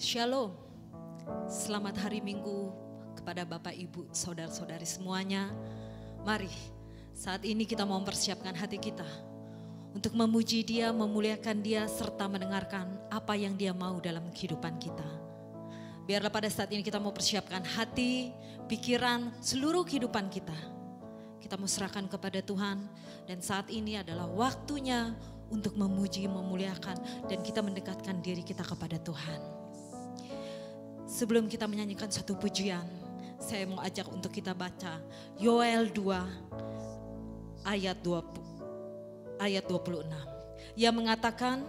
Shalom, selamat hari Minggu kepada Bapak, Ibu, Saudara-saudari semuanya. Mari saat ini kita mau mempersiapkan hati kita untuk memuji Dia, memuliakan Dia, serta mendengarkan apa yang Dia mau dalam kehidupan kita. Biarlah pada saat ini kita mau persiapkan hati, pikiran, seluruh kehidupan kita. Kita mau serahkan kepada Tuhan dan saat ini adalah waktunya untuk memuji, memuliakan, dan kita mendekatkan diri kita kepada Tuhan. Sebelum kita menyanyikan satu pujian, saya mau ajak untuk kita baca Yoel 2 ayat 26. Yang mengatakan,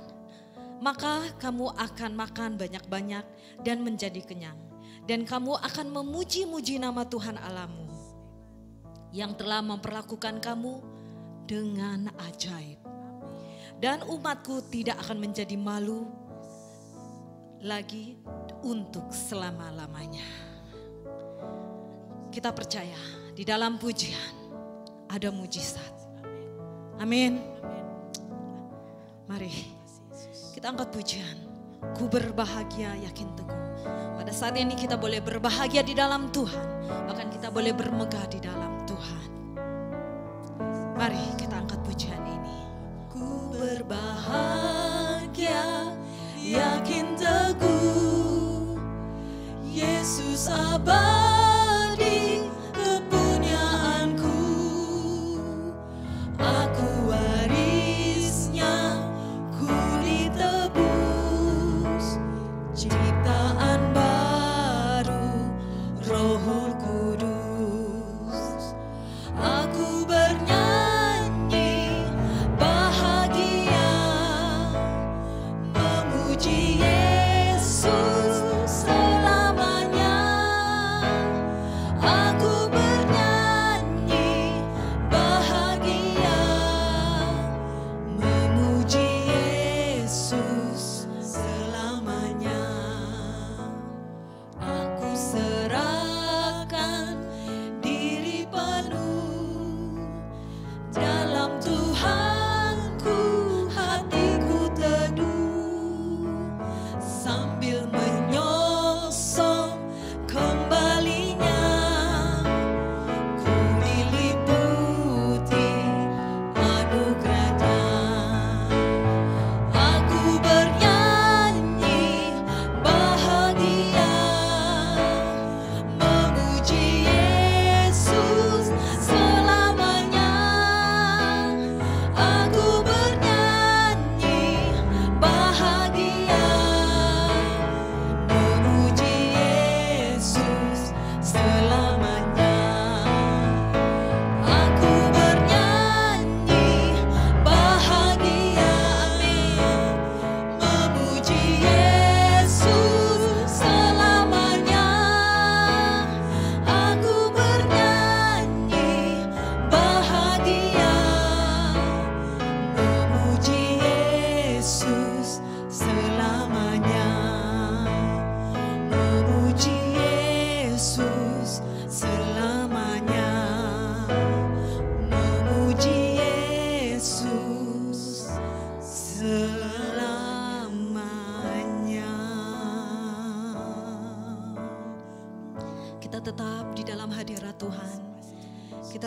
maka kamu akan makan banyak-banyak dan menjadi kenyang. Dan kamu akan memuji-muji nama Tuhan Allahmu yang telah memperlakukan kamu dengan ajaib. Dan umatku tidak akan menjadi malu lagi untuk selama-lamanya. Kita percaya di dalam pujian ada mujizat. Amin. Mari kita angkat pujian. Ku berbahagia yakin teguh. Pada saat ini kita boleh berbahagia di dalam Tuhan. Bahkan kita boleh bermegah di dalam Tuhan. Mari kita angkat pujian ini. Ku berbahagia yakin teguh. Yesus abadi kepunyaanku, aku warisnya, ku ditebus, ciptaan baru, Roh Kudus. Aku bernyanyi bahagia, memuji Yesus.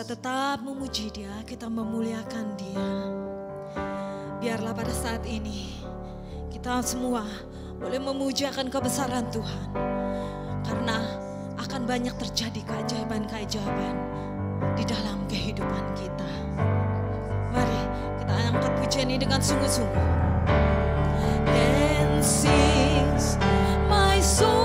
Tetap memuji Dia, kita memuliakan Dia. Biarlah pada saat ini kita semua boleh memujiakan kebesaran Tuhan. Karena akan banyak terjadi keajaiban-keajaiban di dalam kehidupan kita. Mari kita angkat pujian ini dengan sungguh-sungguh. And sings my soul.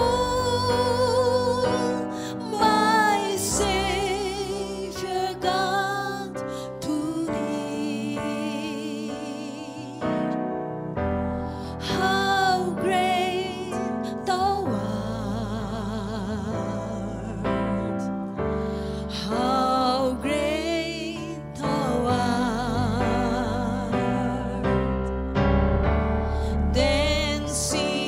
See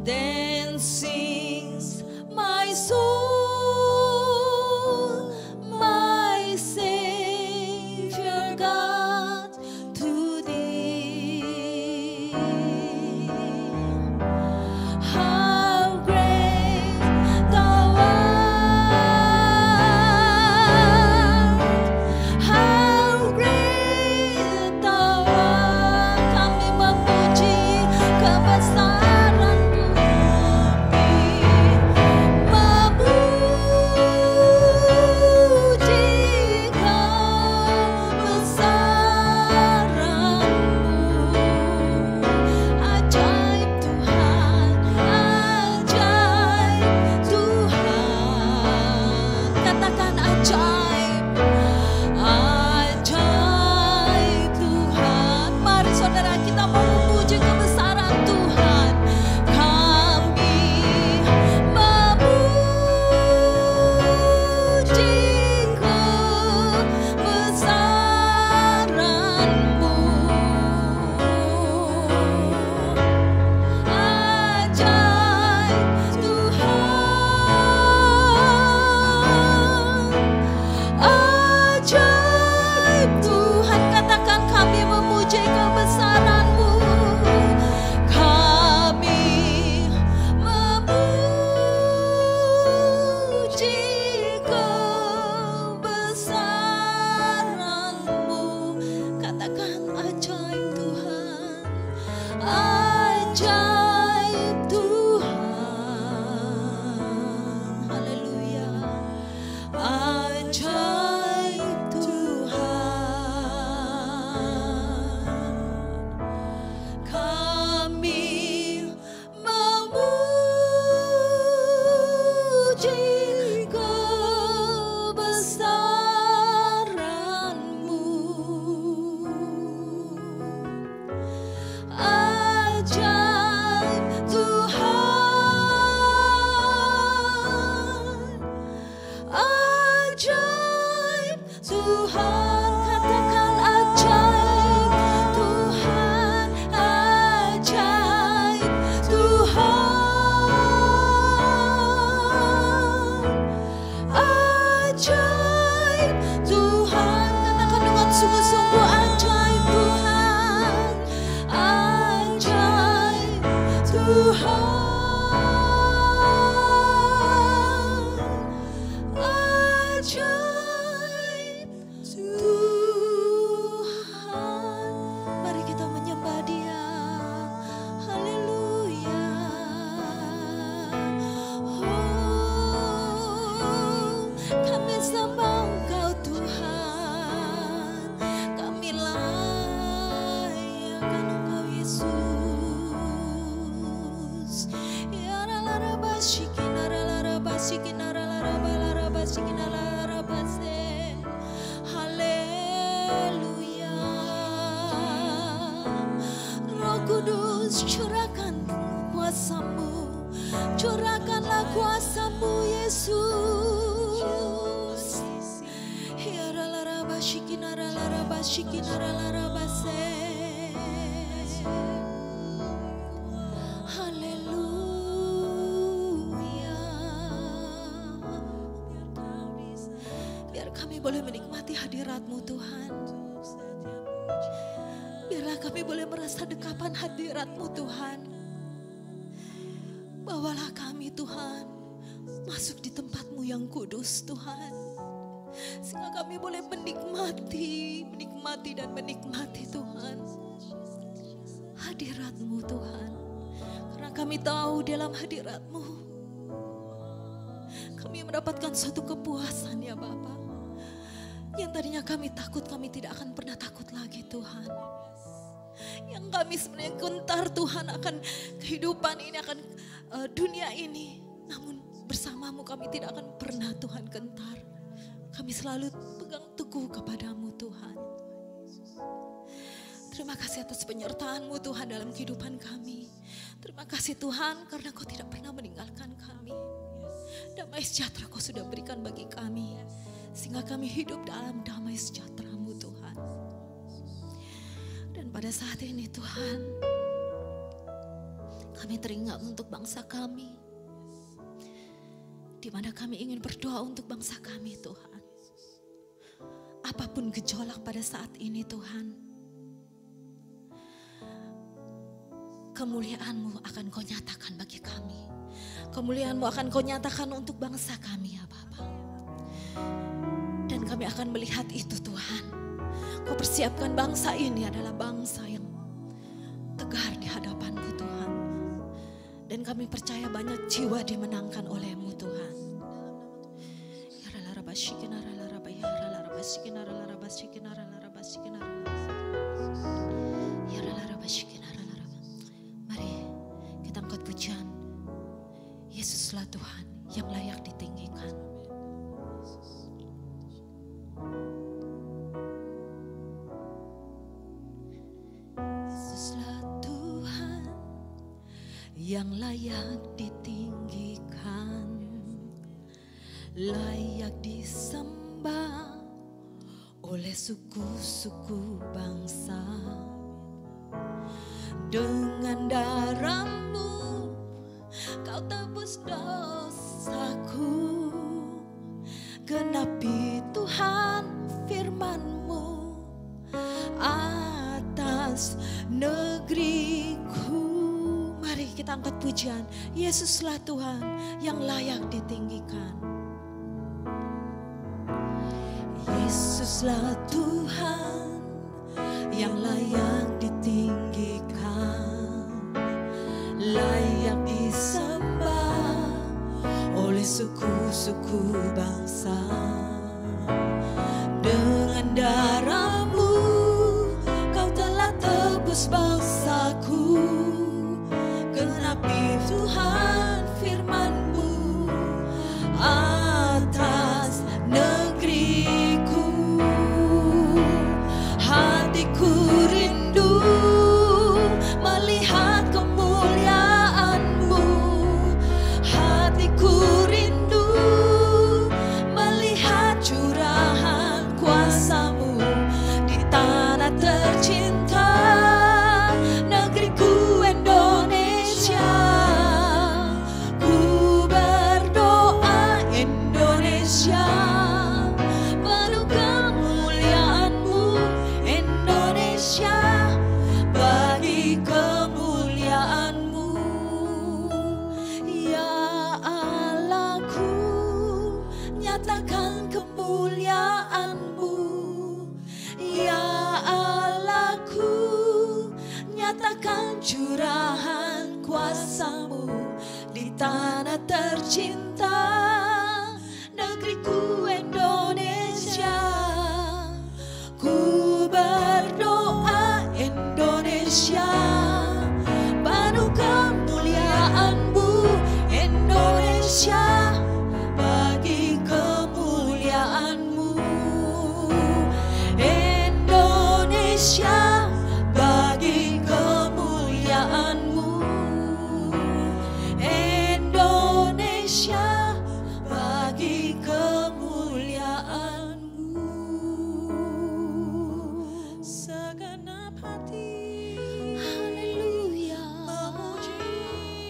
Then sings my soul, my Savior God, to thee. How great thou art, how great thou art. Kami memuji kebesaran-Mu, memuji kebesaran-Mu. Ajaib Tuhan, ajaib Tuhan. Katakan ajaib, ajaib Tuhan. Mari saudara, kita mau memuji kebesaran Tuhan. Kami memuji kebesaran-Mu. Ajaib Tuhan, ajaib Tuhan. Katakan kami memuji kebesaran-Mu. Kami memuji kebesaran-Mu. Katakan ajaib Tuhan, ajaib Tuhan. Haleluya. Ajaib Tuhan. Kami memuji kebesaran-Mu. Ajaib Tuhan, ajaib Tuhan. Katakan ajaib Tuhan, ajaib Tuhan, ajaib Tuhan. Katakan dengan sungguh-sungguh, ajaib Tuhan, ajaib Tuhan, ajaib Tuhan. Mari kita menyembah Dia. Haleluya. Oh, kami sembah Engkau Tuhan, kami layakan Engkau Yesus. Ya ralarabashi kinaralarabashi kinaralarabalarabasi kinaralarabashi. Haleluya. Roh Kudus, curahkan kuasa-Mu, curahkanlah kuasa-Mu Yesus. Ya ralarabashi kinaralarabashi kinaralarabashi. Haleluya. Biar kami boleh menikmati hadirat-Mu Tuhan. Biarlah kami boleh merasa dekapan hadirat-Mu Tuhan. Bawalah kami Tuhan masuk di tempat-Mu yang kudus Tuhan. Sehingga kami boleh menikmati dan menikmati Tuhan hadirat-Mu Tuhan. Karena kami tahu dalam hadirat-Mu kami mendapatkan suatu kepuasan ya Bapa. Yang tadinya kami takut, kami tidak akan pernah takut lagi Tuhan. Yang kami sebenarnya gentar Tuhan akan kehidupan ini, akan dunia ini. Namun bersama-Mu kami tidak akan pernah Tuhan gentar. Kami selalu pegang teguh kepada-Mu Tuhan. Terima kasih atas penyertaan-Mu Tuhan dalam kehidupan kami. Terima kasih Tuhan karena Kau tidak pernah meninggalkan kami. Damai sejahtera Kau sudah berikan bagi kami. Sehingga kami hidup dalam damai sejahtera-Mu Tuhan. Dan pada saat ini Tuhan, Kami teringat untuk bangsa kami, di mana kami ingin berdoa untuk bangsa kami Tuhan. Apapun gejolak pada saat ini Tuhan, kemuliaan-Mu akan Kau nyatakan bagi kami. Kemuliaan-Mu akan Kau nyatakan untuk bangsa kami ya Bapa. Dan kami akan melihat itu Tuhan. Kau persiapkan bangsa ini adalah bangsa yang tegar di hadapan-Mu Tuhan. Dan kami percaya banyak jiwa dimenangkan oleh-Mu Tuhan. Mari kita angkat pujian. Yesuslah Tuhan yang layak ditinggikan. Yesuslah Tuhan yang layak ditinggikan, layak disembah oleh suku-suku bangsa. Dengan darah-Mu Kau tebus dosaku. Genapi Tuhan firman-Mu atas negeriku. Mari kita angkat pujian. Yesuslah Tuhan yang layak ditinggikan. Yesuslah Tuhan yang layak ditinggikan, layak disembah oleh suku-suku bangsa. Dengan darah-Mu Kau telah tebus bangsaku. Genapi Tuhan firman-Mu atas negeriku. Hatiku rindu melihat kemuliaan-Mu. Hatiku rindu melihat curahan kuasa-Mu di tanah tercinta, negeriku Indonesia. Ku berdoa Indonesia, penuh kemuliaan-Mu Indonesia, bagi kemuliaan-Mu. Ya Allahku, nyatakan kemuliaan-Mu. Ya Allahku, nyatakan curahan kuasa-Mu di tanah tercinta, negeriku Indonesia. Ku berdoa Indonesia, penuh kemuliaan-Mu Indonesia, bagi kemuliaan-Mu. Indonesia, bagi kemuliaan-Mu. Indonesia, bagi kemuliaan-Mu. Segenap hati, haleluya, memuji-Mu,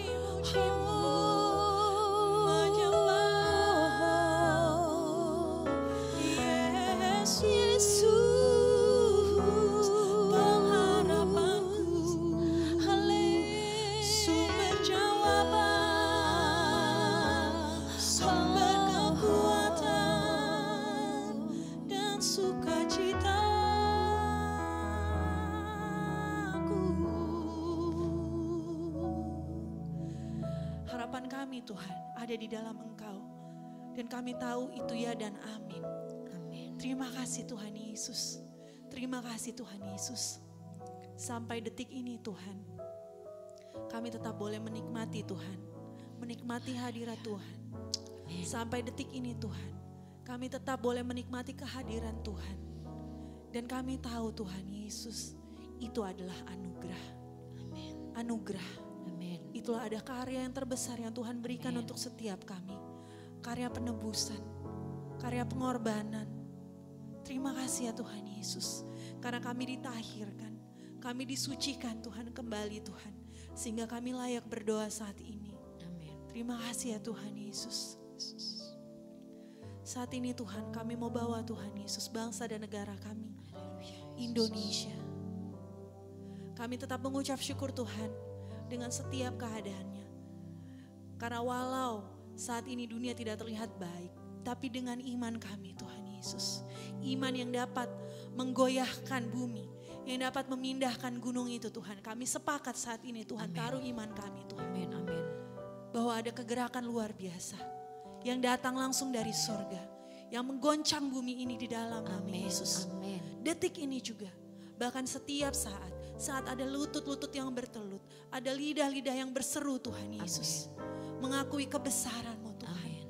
menyembah Yesus, pengharapanku, sumber jawaban, sumber kekuatan dan sukacitaku. Harapan kami Tuhan ada di dalam Engkau, dan kami tahu itu ya dan amin. Amin. Terima kasih Tuhan Yesus. Terima kasih Tuhan Yesus. Sampai detik ini Tuhan, kami tetap boleh menikmati Tuhan, menikmati hadirat Tuhan. Sampai detik ini Tuhan, kami tetap boleh menikmati kehadiran Tuhan. Dan kami tahu Tuhan Yesus, itu adalah anugerah. Amin. Anugerah. Amin. Itulah ada karya yang terbesar yang Tuhan berikan untuk setiap kami. Karya penebusan, karya pengorbanan. Terima kasih ya Tuhan Yesus, karena kami ditahirkan, kami disucikan Tuhan kembali Tuhan. sehingga kami layak berdoa saat ini. Amin. Terima kasih ya Tuhan Yesus. Saat ini Tuhan kami mau bawa Tuhan Yesus bangsa dan negara kami, Indonesia. Kami tetap mengucap syukur Tuhan dengan setiap keadaannya. Karena walau saat ini dunia tidak terlihat baik, tapi dengan iman kami Tuhan Yesus, iman yang dapat menggoyahkan bumi, yang dapat memindahkan gunung itu Tuhan. Kami sepakat saat ini Tuhan, taruh iman kami Tuhan. Amin, amin. Bahwa ada kegerakan luar biasa yang datang langsung dari surga, yang menggoncang bumi ini di dalam nama Yesus. Amin. Detik ini juga, bahkan setiap saat ada lutut-lutut yang bertelut, ada lidah-lidah yang berseru Tuhan Yesus, mengakui kebesaran-Mu Tuhan,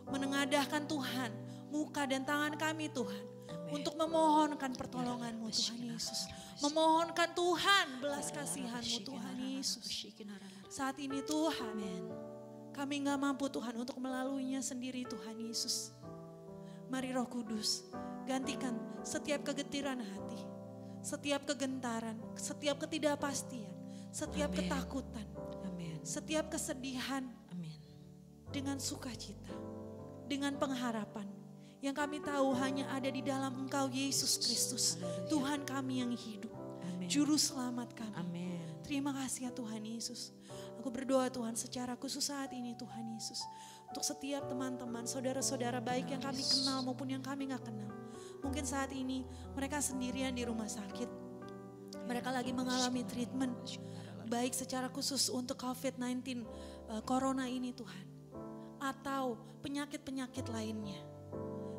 menengadahkan Tuhan muka dan tangan kami Tuhan, untuk memohonkan pertolongan-Mu Tuhan Yesus, memohonkan Tuhan belas kasihan-Mu Tuhan Yesus. Saat ini Tuhan, kami gak mampu Tuhan untuk melaluinya sendiri Tuhan Yesus. Mari Roh Kudus, gantikan setiap kegetiran hati, setiap kegentaran, setiap ketidakpastian, setiap ketakutan, setiap kesedihan, dengan sukacita, dengan pengharapan yang kami tahu hanya ada di dalam Engkau Yesus Kristus, Tuhan kami yang hidup, Juru Selamat kami. Terima kasih ya Tuhan Yesus. Aku berdoa Tuhan secara khusus saat ini Tuhan Yesus, untuk setiap teman-teman, saudara-saudara baik yang kami kenal maupun yang kami gak kenal. Mungkin saat ini mereka sendirian di rumah sakit, mereka lagi mengalami treatment, baik secara khusus untuk COVID-19, Corona ini Tuhan, atau penyakit-penyakit lainnya.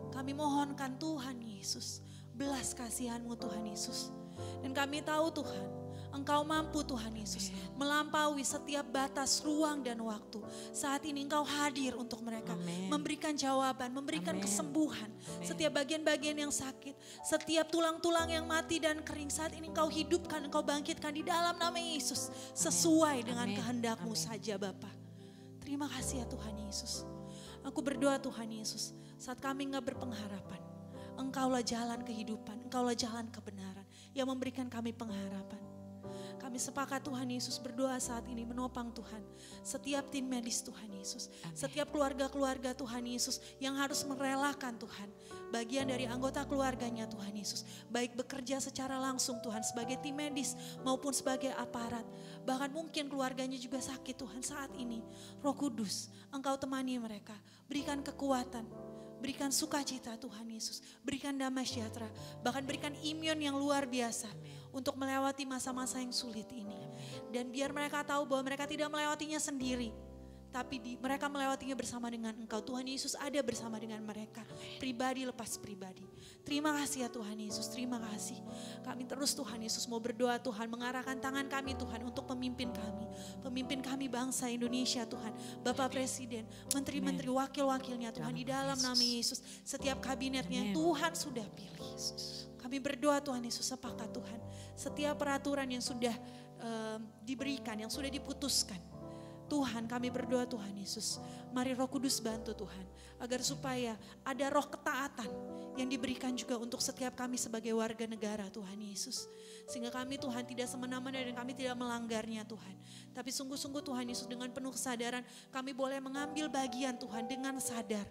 Kami mohonkan Tuhan Yesus, belas kasihan-Mu Tuhan Yesus. Dan kami tahu Tuhan, Engkau mampu Tuhan Yesus melampaui setiap batas ruang dan waktu. Saat ini Engkau hadir untuk mereka, memberikan jawaban, memberikan kesembuhan. Setiap bagian-bagian yang sakit, setiap tulang-tulang yang mati dan kering, saat ini Engkau hidupkan, Engkau bangkitkan di dalam nama Yesus. Sesuai dengan kehendak-Mu saja Bapa. Terima kasih ya Tuhan Yesus. Aku berdoa Tuhan Yesus, saat kami gak berpengharapan, Engkaulah jalan kehidupan, Engkaulah jalan kebenaran yang memberikan kami pengharapan. Kami sepakat Tuhan Yesus berdoa saat ini menopang Tuhan setiap tim medis Tuhan Yesus. Setiap keluarga-keluarga Tuhan Yesus yang harus merelakan Tuhan bagian dari anggota keluarganya Tuhan Yesus. Baik bekerja secara langsung Tuhan sebagai tim medis maupun sebagai aparat. Bahkan mungkin keluarganya juga sakit Tuhan saat ini. Roh Kudus, Engkau temani mereka, berikan kekuatan, berikan sukacita Tuhan Yesus, berikan damai sejahtera, bahkan berikan imun yang luar biasa untuk melewati masa-masa yang sulit ini. Dan biar mereka tahu bahwa mereka tidak melewatinya sendiri, tapi mereka melewatinya bersama dengan Engkau. Tuhan Yesus ada bersama dengan mereka, pribadi lepas pribadi. Terima kasih ya Tuhan Yesus, terima kasih. Kami terus Tuhan Yesus mau berdoa Tuhan, mengarahkan tangan kami Tuhan untuk pemimpin kami bangsa Indonesia Tuhan. Bapak Presiden, menteri-menteri, wakil-wakilnya Tuhan di dalam nama Yesus. Setiap kabinetnya Tuhan sudah pilih. Kami berdoa Tuhan Yesus, sepakat Tuhan. Setiap peraturan yang sudah diberikan, yang sudah diputuskan, Tuhan kami berdoa Tuhan Yesus, mari Roh Kudus bantu Tuhan, agar supaya ada roh ketaatan yang diberikan juga untuk setiap kami sebagai warga negara Tuhan Yesus. Sehingga kami Tuhan tidak semena-mena dan kami tidak melanggarnya Tuhan. Tapi sungguh-sungguh Tuhan Yesus dengan penuh kesadaran kami boleh mengambil bagian Tuhan dengan sadar.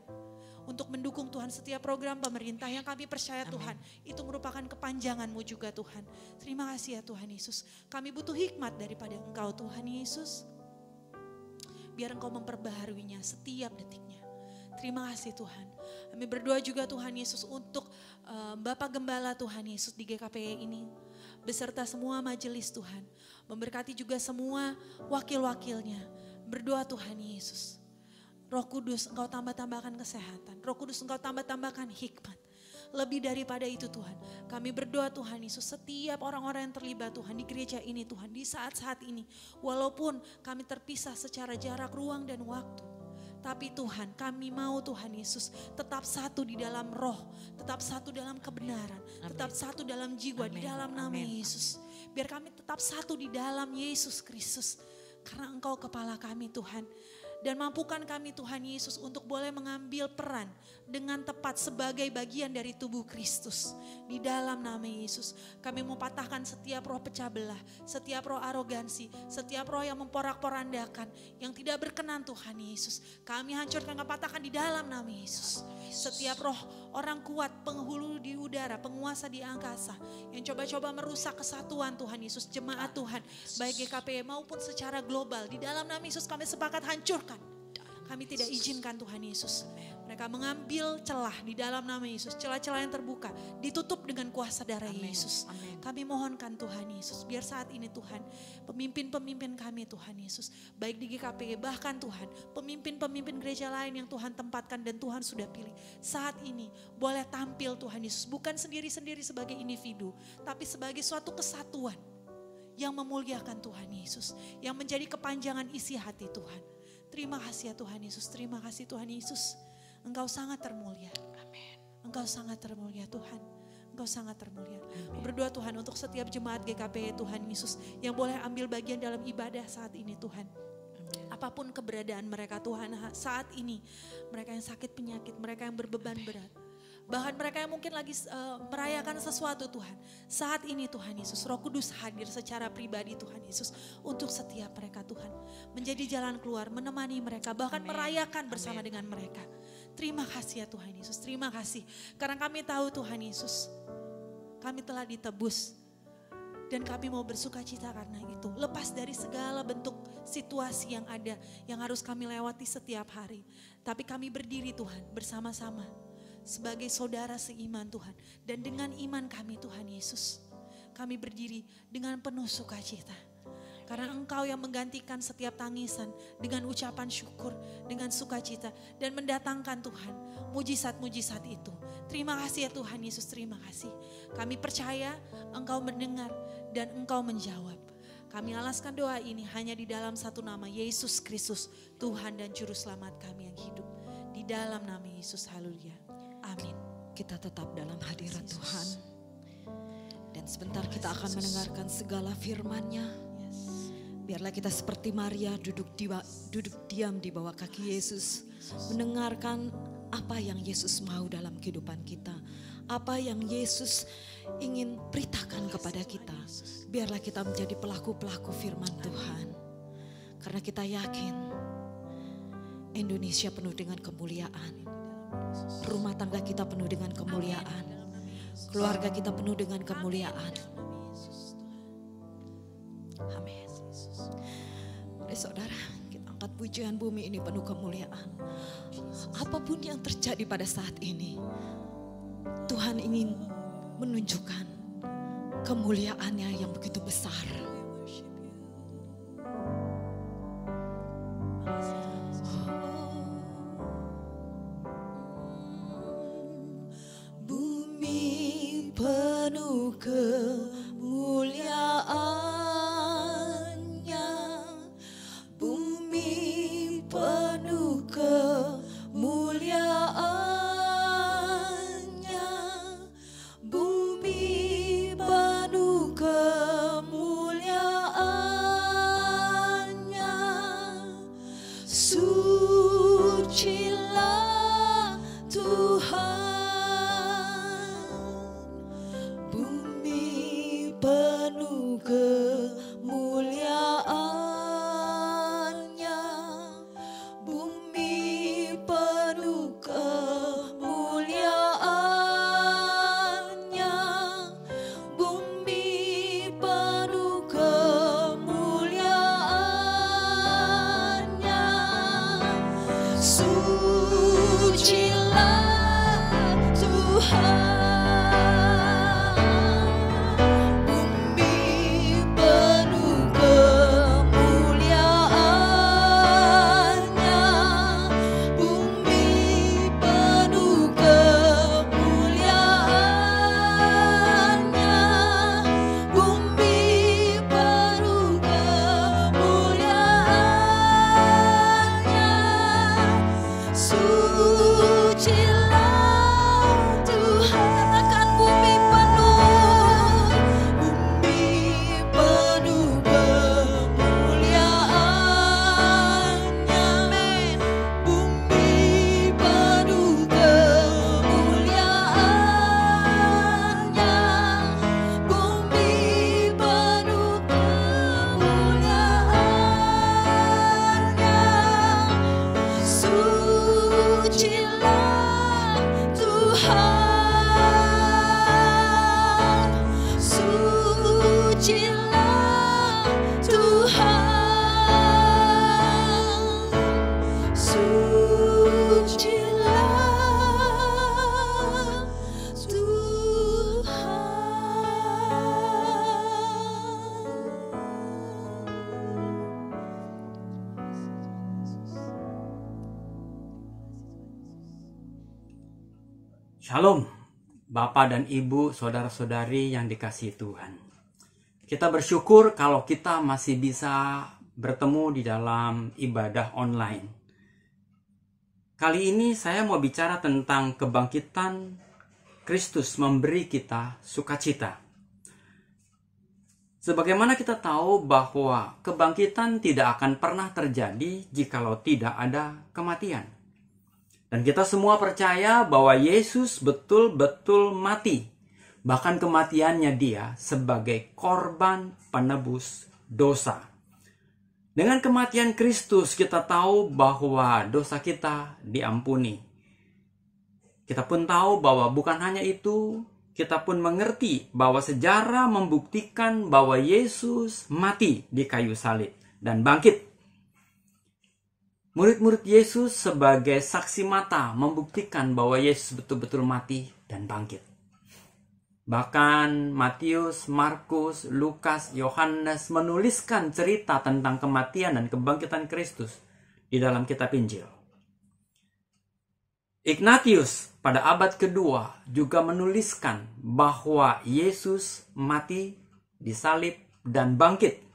Untuk mendukung Tuhan setiap program pemerintah yang kami percaya Tuhan, itu merupakan kepanjangan-Mu juga Tuhan. Terima kasih ya Tuhan Yesus. Kami butuh hikmat daripada Engkau Tuhan Yesus. Biar Engkau memperbaharuinya setiap detiknya. Terima kasih Tuhan. Kami berdoa juga Tuhan Yesus untuk Bapak Gembala Tuhan Yesus di GKPI ini. Beserta semua majelis Tuhan. Memberkati juga semua wakil-wakilnya. Berdoa Tuhan Yesus. Roh Kudus Engkau tambah-tambahkan kesehatan. Roh Kudus Engkau tambah-tambahkan hikmat. Lebih daripada itu Tuhan, kami berdoa Tuhan Yesus, setiap orang-orang yang terlibat Tuhan di gereja ini Tuhan, di saat-saat ini, walaupun kami terpisah secara jarak, ruang dan waktu, tapi Tuhan kami mau Tuhan Yesus tetap satu di dalam roh, tetap satu dalam kebenaran, tetap satu dalam jiwa, di dalam nama Yesus. Biar kami tetap satu di dalam Yesus Kristus, karena Engkau kepala kami Tuhan. Dan mampukan kami Tuhan Yesus untuk boleh mengambil peran dengan tepat sebagai bagian dari tubuh Kristus. Di dalam nama Yesus kami mau patahkan setiap roh pecah belah, setiap roh arogansi, setiap roh yang memporak-porandakan, yang tidak berkenan Tuhan Yesus. Kami hancurkan, kami patahkan di dalam nama Yesus. Setiap roh orang kuat, penghulu di udara, penguasa di angkasa, yang coba-coba merusak kesatuan Tuhan Yesus, jemaat Tuhan, baik GKP maupun secara global, di dalam nama Yesus kami sepakat hancurkan. Kami tidak izinkan Tuhan Yesus. Mereka mengambil celah di dalam nama Yesus. Celah-celah yang terbuka ditutup dengan kuasa darah Yesus. Kami mohonkan Tuhan Yesus. Biar saat ini Tuhan, pemimpin-pemimpin kami Tuhan Yesus. Baik di GKP, bahkan Tuhan, pemimpin-pemimpin gereja lain yang Tuhan tempatkan dan Tuhan sudah pilih. Saat ini boleh tampil Tuhan Yesus. Bukan sendiri-sendiri sebagai individu, tapi sebagai suatu kesatuan yang memuliakan Tuhan Yesus. Yang menjadi kepanjangan isi hati Tuhan. Terima kasih ya Tuhan Yesus, terima kasih Tuhan Yesus. Engkau sangat termulia. Amin. Engkau sangat termulia Tuhan. Engkau sangat termulia. Berdoa Tuhan untuk setiap jemaat GKP Tuhan Yesus yang boleh ambil bagian dalam ibadah saat ini Tuhan. Amin. Apapun keberadaan mereka Tuhan saat ini. Mereka yang sakit penyakit, mereka yang berbeban berat. Bahkan mereka yang mungkin lagi merayakan sesuatu Tuhan. Saat ini Tuhan Yesus, Roh Kudus hadir secara pribadi Tuhan Yesus. Untuk setiap mereka Tuhan. Menjadi jalan keluar, menemani mereka. Bahkan merayakan bersama dengan mereka. Terima kasih ya Tuhan Yesus, terima kasih. Karena kami tahu Tuhan Yesus, kami telah ditebus. Dan kami mau bersuka cita karena itu. Lepas dari segala bentuk situasi yang ada, yang harus kami lewati setiap hari. Tapi kami berdiri Tuhan bersama-sama. Sebagai saudara seiman Tuhan. Dan dengan iman kami Tuhan Yesus, kami berdiri dengan penuh sukacita. Karena Engkau yang menggantikan setiap tangisan dengan ucapan syukur, dengan sukacita. Dan mendatangkan Tuhan mujizat-mujizat itu. Terima kasih ya Tuhan Yesus, terima kasih. Kami percaya Engkau mendengar dan Engkau menjawab. Kami alaskan doa ini hanya di dalam satu nama, Yesus Kristus, Tuhan dan Juru Selamat kami yang hidup. Di dalam nama Yesus, haleluya. Amin. Kita tetap dalam hadirat Tuhan. Dan sebentar kita akan mendengarkan segala firman-Nya. Biarlah kita seperti Maria duduk diam di bawah kaki Yesus. Mendengarkan apa yang Yesus mau dalam kehidupan kita. Apa yang Yesus ingin beritakan kepada kita. Biarlah kita menjadi pelaku-pelaku firman Tuhan. Karena kita yakin Indonesia penuh dengan kemuliaan. Rumah tangga kita penuh dengan kemuliaan. Keluarga kita penuh dengan kemuliaan. Amin. Mari saudara, kita angkat pujian, bumi ini penuh kemuliaan. Apapun yang terjadi pada saat ini, Tuhan ingin menunjukkan kemuliaan-Nya yang begitu besar. Kemuliaannya, bumi penuh kemuliaannya, bumi penuh kemuliaannya. Shalom, Bapak dan Ibu, saudara-saudari yang dikasihi Tuhan. Kita bersyukur kalau kita masih bisa bertemu di dalam ibadah online. Kali ini saya mau bicara tentang kebangkitan Kristus memberi kita sukacita. Sebagaimana kita tahu bahwa kebangkitan tidak akan pernah terjadi jikalau tidak ada kematian. Dan kita semua percaya bahwa Yesus betul-betul mati. Bahkan kematiannya dia sebagai korban penebus dosa. Dengan kematian Kristus kita tahu bahwa dosa kita diampuni. Kita pun tahu bahwa bukan hanya itu, kita pun mengerti bahwa sejarah membuktikan bahwa Yesus mati di kayu salib dan bangkit. Murid-murid Yesus sebagai saksi mata membuktikan bahwa Yesus betul-betul mati dan bangkit. Bahkan Matius, Markus, Lukas, Yohanes menuliskan cerita tentang kematian dan kebangkitan Kristus di dalam kitab Injil. Ignatius pada abad kedua juga menuliskan bahwa Yesus mati, disalib, dan bangkit.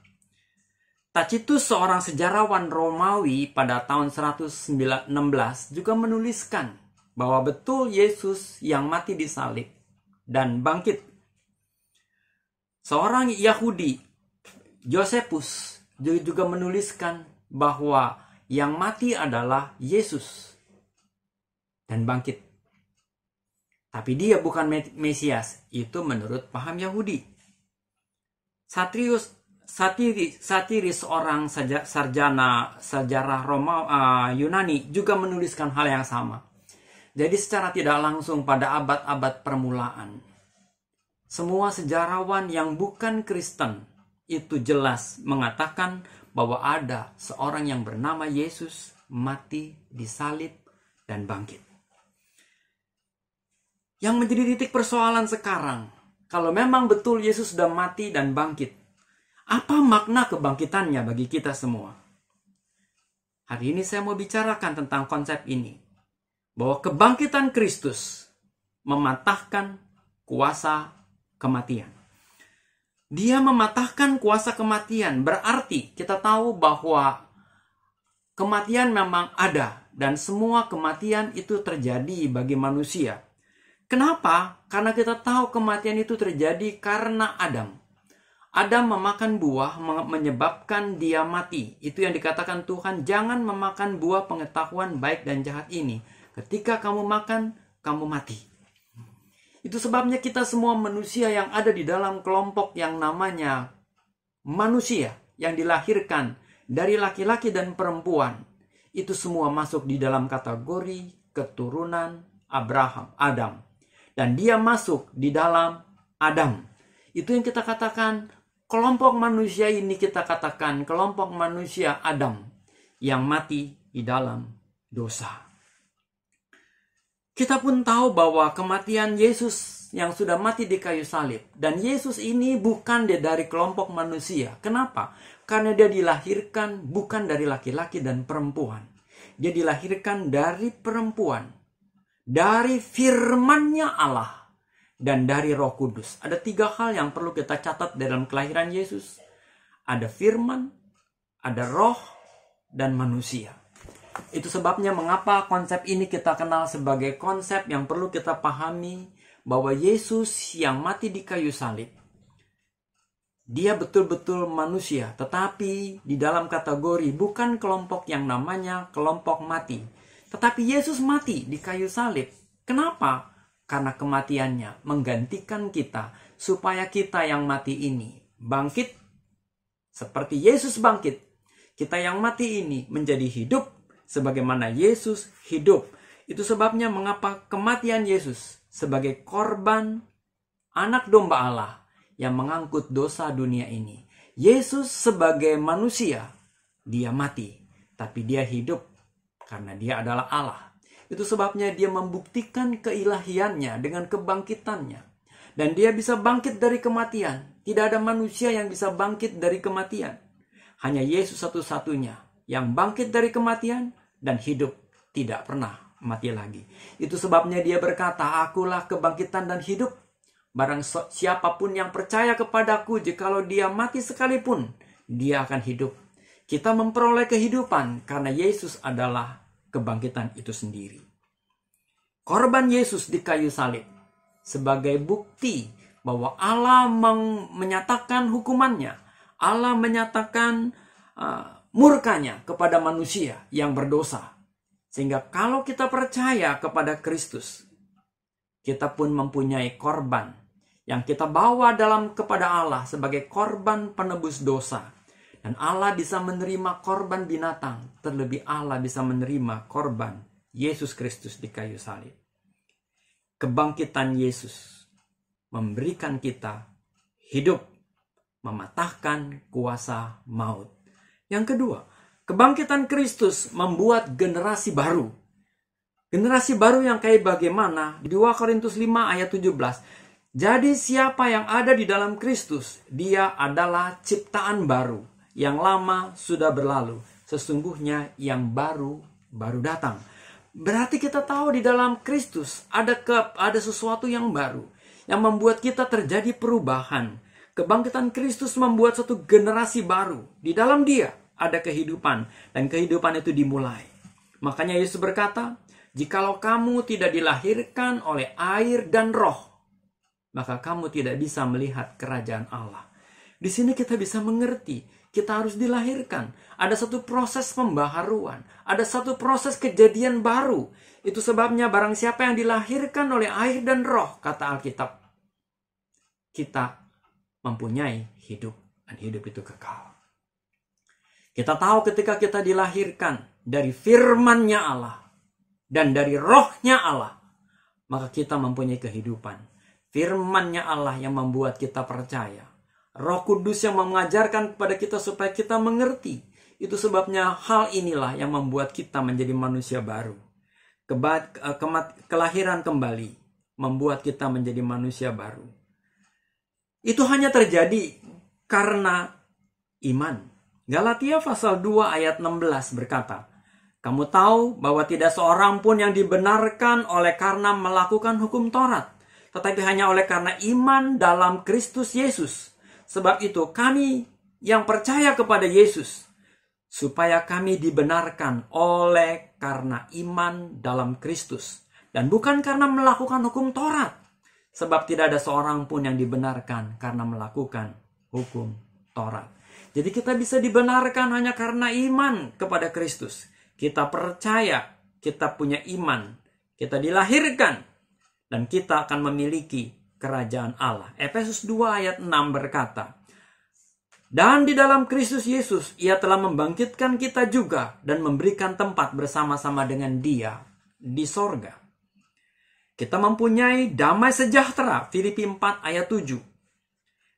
Tacitus, seorang sejarawan Romawi pada tahun 116 juga menuliskan bahwa betul Yesus yang mati disalib dan bangkit. Seorang Yahudi, Josephus, juga menuliskan bahwa yang mati adalah Yesus dan bangkit. Tapi dia bukan Mesias, itu menurut paham Yahudi. Satiris, seorang sarjana sejarah Yunani juga menuliskan hal yang sama. Jadi secara tidak langsung pada abad-abad permulaan, semua sejarawan yang bukan Kristen itu jelas mengatakan bahwa ada seorang yang bernama Yesus mati, disalib, dan bangkit. Yang menjadi titik persoalan sekarang, kalau memang betul Yesus sudah mati dan bangkit, apa makna kebangkitannya bagi kita semua? Hari ini saya mau bicarakan tentang konsep ini. Bahwa kebangkitan Kristus mematahkan kuasa kematian. Dia mematahkan kuasa kematian. Berarti kita tahu bahwa kematian memang ada. Dan semua kematian itu terjadi bagi manusia. Kenapa? Karena kita tahu kematian itu terjadi karena Adam. Adam memakan buah menyebabkan dia mati. Itu yang dikatakan Tuhan, jangan memakan buah pengetahuan baik dan jahat ini. Ketika kamu makan, kamu mati. Itu sebabnya kita semua manusia yang ada di dalam kelompok yang namanya manusia, yang dilahirkan dari laki-laki dan perempuan. Itu semua masuk di dalam kategori keturunan Adam. Dan dia masuk di dalam Adam. Itu yang kita katakan kelompok manusia ini, kita katakan kelompok manusia Adam yang mati di dalam dosa. Kita pun tahu bahwa kematian Yesus yang sudah mati di kayu salib. Dan Yesus ini bukan dari kelompok manusia. Kenapa? Karena dia dilahirkan bukan dari laki-laki dan perempuan. Dia dilahirkan dari perempuan. Dari firman-Nya Allah. Dan dari Roh Kudus. Ada 3 hal yang perlu kita catat dalam kelahiran Yesus. Ada firman, ada roh, dan manusia. Itu sebabnya mengapa konsep ini kita kenal sebagai konsep yang perlu kita pahami. Bahwa Yesus yang mati di kayu salib, dia betul-betul manusia. Tetapi di dalam kategori bukan kelompok yang namanya kelompok mati. Tetapi Yesus mati di kayu salib. Kenapa? Karena kematiannya menggantikan kita supaya kita yang mati ini bangkit seperti Yesus bangkit. Kita yang mati ini menjadi hidup sebagaimana Yesus hidup. Itu sebabnya mengapa kematian Yesus sebagai korban anak domba Allah yang mengangkut dosa dunia ini. Yesus sebagai manusia, dia mati, tapi dia hidup karena dia adalah Allah. Itu sebabnya dia membuktikan keilahiannya dengan kebangkitannya. Dan dia bisa bangkit dari kematian. Tidak ada manusia yang bisa bangkit dari kematian. Hanya Yesus satu-satunya yang bangkit dari kematian dan hidup tidak pernah mati lagi. Itu sebabnya dia berkata, akulah kebangkitan dan hidup. Barang siapapun yang percaya kepadaku, jikalau dia mati sekalipun, dia akan hidup. Kita memperoleh kehidupan karena Yesus adalah kebangkitan itu sendiri. Korban Yesus di kayu salib sebagai bukti bahwa Allah menyatakan hukumannya. Allah menyatakan murkanya kepada manusia yang berdosa. Sehingga kalau kita percaya kepada Kristus, kita pun mempunyai korban yang kita bawa kepada Allah sebagai korban penebus dosa. Dan Allah bisa menerima korban binatang, terlebih Allah bisa menerima korban Yesus Kristus di kayu salib. Kebangkitan Yesus memberikan kita hidup, mematahkan kuasa maut. Yang kedua, kebangkitan Kristus membuat generasi baru. Generasi baru yang kayak bagaimana? 2 Korintus 5 ayat 17. Jadi siapa yang ada di dalam Kristus, dia adalah ciptaan baru. Yang lama sudah berlalu, sesungguhnya yang baru datang. Berarti kita tahu di dalam Kristus ada sesuatu yang baru yang membuat kita terjadi perubahan. Kebangkitan Kristus membuat satu generasi baru. Di dalam Dia ada kehidupan dan kehidupan itu dimulai. Makanya Yesus berkata, jikalau kamu tidak dilahirkan oleh air dan roh, maka kamu tidak bisa melihat kerajaan Allah. Di sini kita bisa mengerti, kita harus dilahirkan. Ada satu proses pembaharuan. Ada satu proses kejadian baru. Itu sebabnya barang siapa yang dilahirkan oleh air dan roh, kata Alkitab, kita mempunyai hidup. Dan hidup itu kekal. Kita tahu ketika kita dilahirkan dari firman-Nya Allah dan dari rohnya Allah, maka kita mempunyai kehidupan. Firman-Nya Allah yang membuat kita percaya. Roh Kudus yang mengajarkan kepada kita supaya kita mengerti. Itu sebabnya hal inilah yang membuat kita menjadi manusia baru. Kelahiran kembali membuat kita menjadi manusia baru. Itu hanya terjadi karena iman. Galatia pasal 2 ayat 16 berkata, kamu tahu bahwa tidak seorang pun yang dibenarkan oleh karena melakukan hukum Taurat, tetapi hanya oleh karena iman dalam Kristus Yesus. Sebab itu kami yang percaya kepada Yesus, supaya kami dibenarkan oleh karena iman dalam Kristus. Dan bukan karena melakukan hukum Taurat. Sebab tidak ada seorang pun yang dibenarkan karena melakukan hukum Taurat. Jadi kita bisa dibenarkan hanya karena iman kepada Kristus. Kita percaya, kita punya iman, kita dilahirkan, dan kita akan memiliki kerajaan Allah. Efesus 2 ayat 6 berkata, dan di dalam Kristus Yesus, Ia telah membangkitkan kita juga dan memberikan tempat bersama-sama dengan Dia di sorga. Kita mempunyai damai sejahtera, Filipi 4 ayat 7.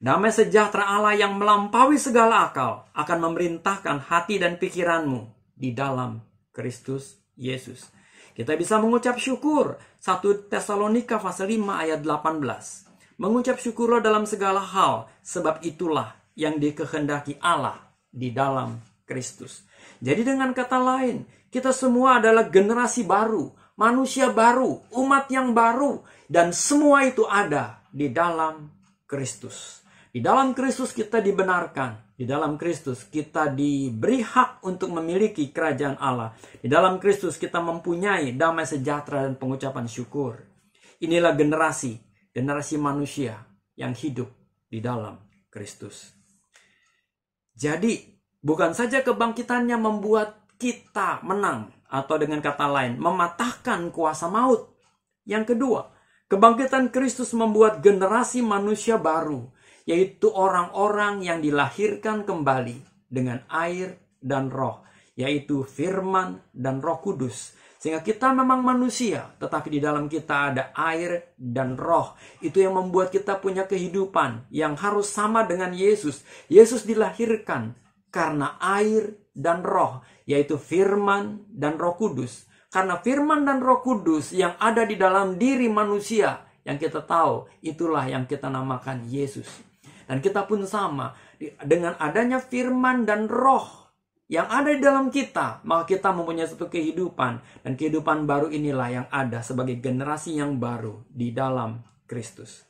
Damai sejahtera Allah yang melampaui segala akal akan memerintahkan hati dan pikiranmu di dalam Kristus Yesus. Kita bisa mengucap syukur. 1 Tesalonika pasal 5 ayat 18. Mengucap syukurlah dalam segala hal, sebab itulah yang dikehendaki Allah di dalam Kristus. Jadi dengan kata lain, kita semua adalah generasi baru, manusia baru, umat yang baru, dan semua itu ada di dalam Kristus. Di dalam Kristus kita dibenarkan. Di dalam Kristus kita diberi hak untuk memiliki kerajaan Allah. Di dalam Kristus kita mempunyai damai sejahtera dan pengucapan syukur. Inilah generasi manusia yang hidup di dalam Kristus. Jadi, bukan saja kebangkitannya membuat kita menang, atau dengan kata lain, mematahkan kuasa maut. Yang kedua, kebangkitan Kristus membuat generasi manusia baru, yaitu orang-orang yang dilahirkan kembali dengan air dan roh, yaitu firman dan Roh Kudus. Sehingga kita memang manusia, tetapi di dalam kita ada air dan roh. Itu yang membuat kita punya kehidupan yang harus sama dengan Yesus. Yesus dilahirkan karena air dan roh, yaitu firman dan Roh Kudus. Karena firman dan Roh Kudus yang ada di dalam diri manusia, yang kita tahu, itulah yang kita namakan Yesus. Dan kita pun sama, dengan adanya firman dan roh yang ada di dalam kita, maka kita mempunyai satu kehidupan. Dan kehidupan baru inilah yang ada sebagai generasi yang baru di dalam Kristus.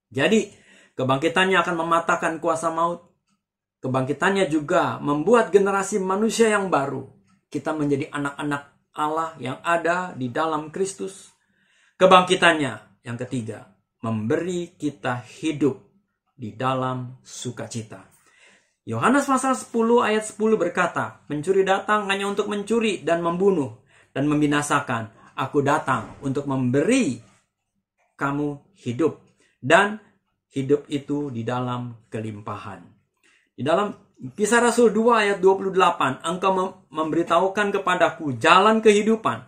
Jadi, kebangkitannya akan mematahkan kuasa maut. Kebangkitannya juga membuat generasi manusia yang baru. Kita menjadi anak-anak Allah yang ada di dalam Kristus. Kebangkitannya yang ketiga, memberi kita hidup di dalam sukacita. Yohanes pasal 10 ayat 10 berkata, "Pencuri datang hanya untuk mencuri dan membunuh dan membinasakan. Aku datang untuk memberi kamu hidup, dan hidup itu di dalam kelimpahan." Di dalam Kisah Rasul 2 ayat 28, "Engkau memberitahukan kepadaku jalan kehidupan.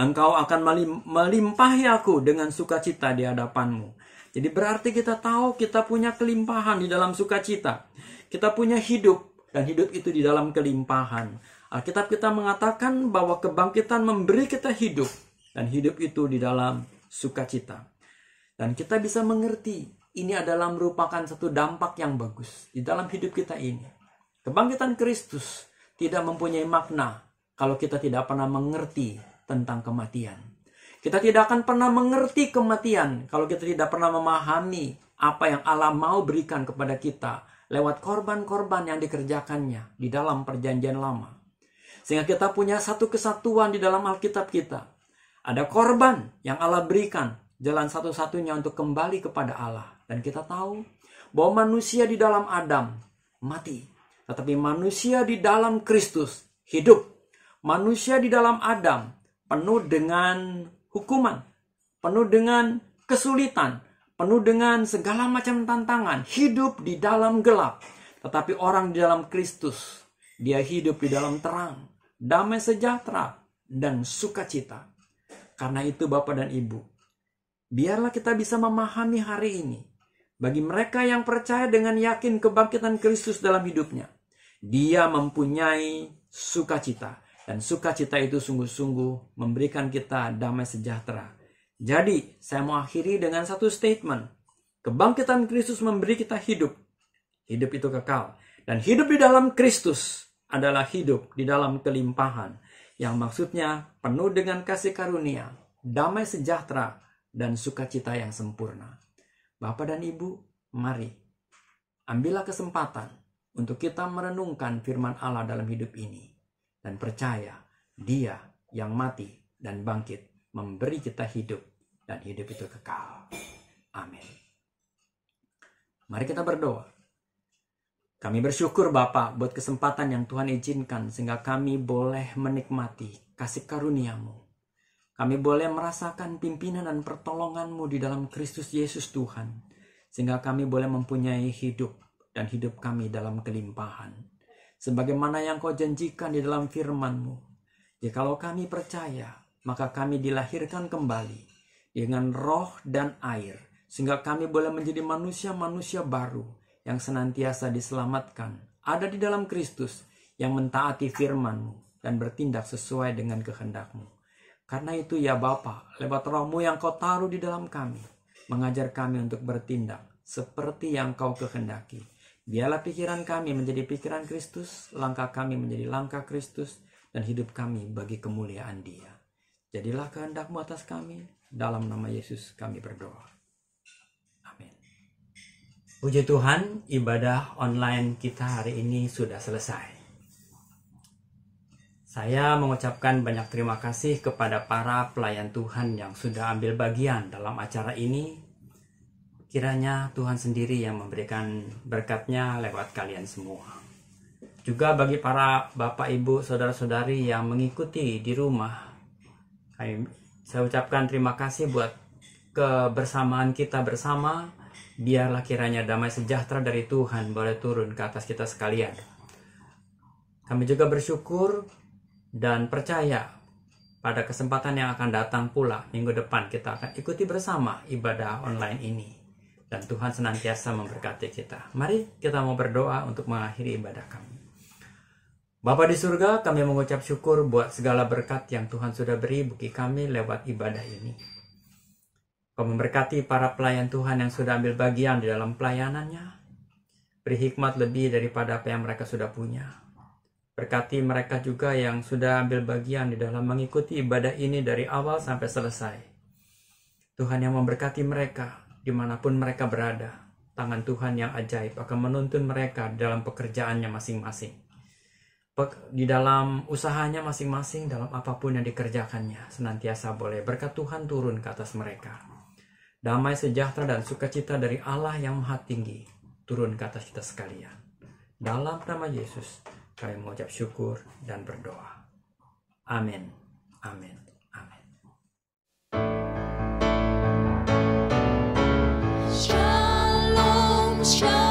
Engkau akan melimpahi aku dengan sukacita di hadapanmu." Jadi berarti kita tahu kita punya kelimpahan di dalam sukacita. Kita punya hidup, dan hidup itu di dalam kelimpahan. Alkitab kita mengatakan bahwa kebangkitan memberi kita hidup, dan hidup itu di dalam sukacita. Dan kita bisa mengerti, ini adalah merupakan satu dampak yang bagus di dalam hidup kita ini. Kebangkitan Kristus tidak mempunyai makna kalau kita tidak pernah mengerti tentang kematian. Kita tidak akan pernah mengerti kematian kalau kita tidak pernah memahami apa yang Allah mau berikan kepada kita lewat korban-korban yang dikerjakannya di dalam perjanjian lama. Sehingga kita punya satu kesatuan di dalam Alkitab kita. Ada korban yang Allah berikan, jalan satu-satunya untuk kembali kepada Allah. Dan kita tahu bahwa manusia di dalam Adam mati, tetapi manusia di dalam Kristus hidup. Manusia di dalam Adam penuh dengan hukuman, penuh dengan kesulitan, penuh dengan segala macam tantangan, hidup di dalam gelap. Tetapi orang di dalam Kristus, dia hidup di dalam terang, damai sejahtera, dan sukacita. Karena itu Bapak dan Ibu, biarlah kita bisa memahami hari ini, bagi mereka yang percaya dengan yakin kebangkitan Kristus dalam hidupnya, dia mempunyai sukacita. Dan sukacita itu sungguh-sungguh memberikan kita damai sejahtera. Jadi, saya mau akhiri dengan satu statement. Kebangkitan Kristus memberi kita hidup. Hidup itu kekal. Dan hidup di dalam Kristus adalah hidup di dalam kelimpahan. Yang maksudnya penuh dengan kasih karunia, damai sejahtera, dan sukacita yang sempurna. Bapak dan Ibu, mari ambillah kesempatan untuk kita merenungkan firman Allah dalam hidup ini. Dan percaya, Dia yang mati dan bangkit memberi kita hidup, dan hidup itu kekal. Amin. Mari kita berdoa. Kami bersyukur Bapa buat kesempatan yang Tuhan izinkan sehingga kami boleh menikmati kasih karunia-Mu. Kami boleh merasakan pimpinan dan pertolongan-Mu di dalam Kristus Yesus Tuhan. Sehingga kami boleh mempunyai hidup, dan hidup kami dalam kelimpahan. Sebagaimana yang Kau janjikan di dalam firman-Mu. Jikalau kami percaya, maka kami dilahirkan kembali dengan roh dan air, sehingga kami boleh menjadi manusia-manusia baru yang senantiasa diselamatkan, ada di dalam Kristus, yang mentaati firman-Mu dan bertindak sesuai dengan kehendak-Mu. Karena itu ya Bapa, lewat roh-Mu yang Kau taruh di dalam kami, mengajar kami untuk bertindak seperti yang Kau kehendaki. Biarlah pikiran kami menjadi pikiran Kristus, langkah kami menjadi langkah Kristus, dan hidup kami bagi kemuliaan Dia. Jadilah kehendak-Mu atas kami, dalam nama Yesus kami berdoa. Amin. Puji Tuhan, ibadah online kita hari ini sudah selesai. Saya mengucapkan banyak terima kasih kepada para pelayan Tuhan yang sudah ambil bagian dalam acara ini. Kiranya Tuhan sendiri yang memberikan berkat-Nya lewat kalian semua. Juga bagi para Bapak, Ibu, Saudara-saudari yang mengikuti di rumah, saya ucapkan terima kasih buat kebersamaan kita bersama. Biarlah kiranya damai sejahtera dari Tuhan boleh turun ke atas kita sekalian. Kami juga bersyukur dan percaya pada kesempatan yang akan datang pula minggu depan kita akan ikuti bersama ibadah online ini. Dan Tuhan senantiasa memberkati kita. Mari kita mau berdoa untuk mengakhiri ibadah kami. Bapa di surga, kami mengucap syukur buat segala berkat yang Tuhan sudah beri bagi kami lewat ibadah ini. Kau memberkati para pelayan Tuhan yang sudah ambil bagian di dalam pelayanannya. Beri hikmat lebih daripada apa yang mereka sudah punya. Berkati mereka juga yang sudah ambil bagian di dalam mengikuti ibadah ini dari awal sampai selesai. Tuhan yang memberkati mereka dimanapun mereka berada. Tangan Tuhan yang ajaib akan menuntun mereka dalam pekerjaannya masing-masing. Di dalam usahanya masing-masing, dalam apapun yang dikerjakannya, senantiasa boleh berkat Tuhan turun ke atas mereka. Damai sejahtera dan sukacita dari Allah yang Maha Tinggi turun ke atas kita sekalian. Dalam nama Yesus, kami mengucap syukur dan berdoa. Amin. Amin. Amin. Shalom, shalom.